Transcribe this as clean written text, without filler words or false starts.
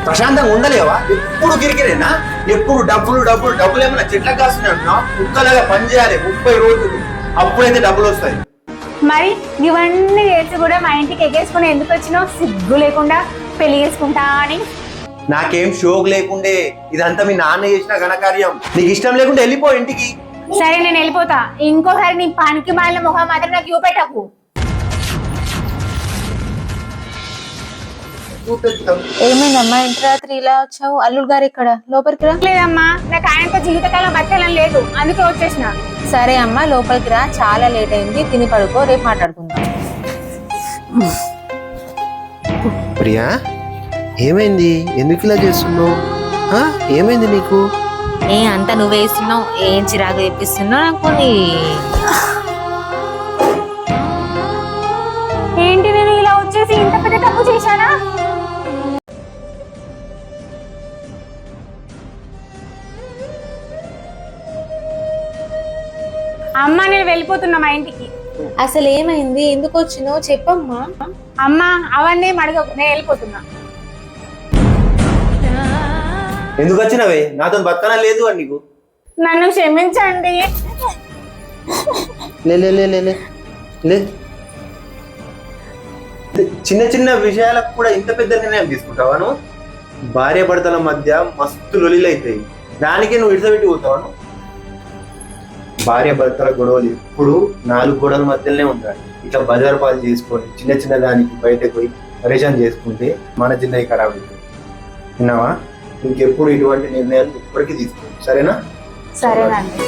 ప్రశాంతంగా ఉండలేవా? ఎప్పుడు గిరిగిరేనా? ఎప్పుడు డబ్బులు డబ్బులు డబ్బులు ఏమన్నా చెట్లకు కాస్తున్నాడు. కుక్కలాగా పని చేయాలి 30 రోజులు, అప్పుడైతే డబ్బులు వస్తాయి. మరి ఇవన్నీ చేసి కూడా మా ఇంటికి ఎగేసుకుని ఎందుకు వచ్చినావు? సిగ్గు లేకుండా పెళ్లి చేసుకుంటా అని. నాకేం షోక్ లేకుండే, ఇదంతా మీ నాన్న చేసిన ఘనకార్యం. నీకు ఇష్టం లేకుంటే వెళ్ళిపో ఇంటికి. సరే నేను వెళ్ళిపోతా. ఇంకోసారి నీ పనికి మాలిన ముఖం మాత్రం నాకు చూపెట్టకు. ఏమైందమ్మా ఇంటి రాత్రి ఇలా వచ్చావు? అల్లుడు గారు ఇక్కడ లోపలికి రా. లేదమ్మా, నాకు ఆయనతో జీవితకాలం బతకాలని లేదు, అందుకే వచ్చేసిన. సరే అమ్మా లోపలికి రా, చాలా లేట్ అయింది, తిని పడుకో, రేపు మాట్లాడుకుందాం. ప్రియా, ఏమైంది? ఎందుకు ఇలా చేస్తున్నావు? ఏమైంది నీకు? అంతా నువ్వేస్తున్నావు, ఏం చిరాకు తెప్పిస్తున్నావు నాకు. ఏంటి నేను ఇలా వచ్చేసి ఇంత పెద్ద తప్పు చేశానా? అమ్మా నేను వెళ్ళిపోతున్నా మా ఇంటికి. అసలు ఏమైంది? ఎందుకు వచ్చినావు చెప్పమ్మా. అమ్మా అవన్నీ అడగకు, నేను వెళ్ళిపోతున్నా. ఎందుకు వచ్చినవే? నాతో బతకనా లేదు అని నీకు? నన్ను క్షమించండి. లే లే లే లే లే. చిన్న చిన్న విషయాలకు కూడా ఇంత పెద్ద నిర్ణయం తీసుకుంటావా నువ్వు? భార్య భర్తల మధ్య మస్తు లొలిలు అవుతాయి, దానికే నువ్వు ఇడిసబెట్టి పోతావాను? భార్య భర్తల గొడవలు ఎప్పుడు 4 గోడల మధ్యలోనే ఉండాలి. ఇట్లా బజారు పాలు చేసుకొని చిన్న చిన్న దానికి బయటకు పోయి పరేషాన్ చేసుకుంటే మన చిన్నవి ఖరాబ్ అవుతుంది. విన్నావా? ఇంకెప్పుడు ఇటువంటి నిర్ణయాలు ఇప్పటికీ తీసుకో, సరేనా? సరేనండి.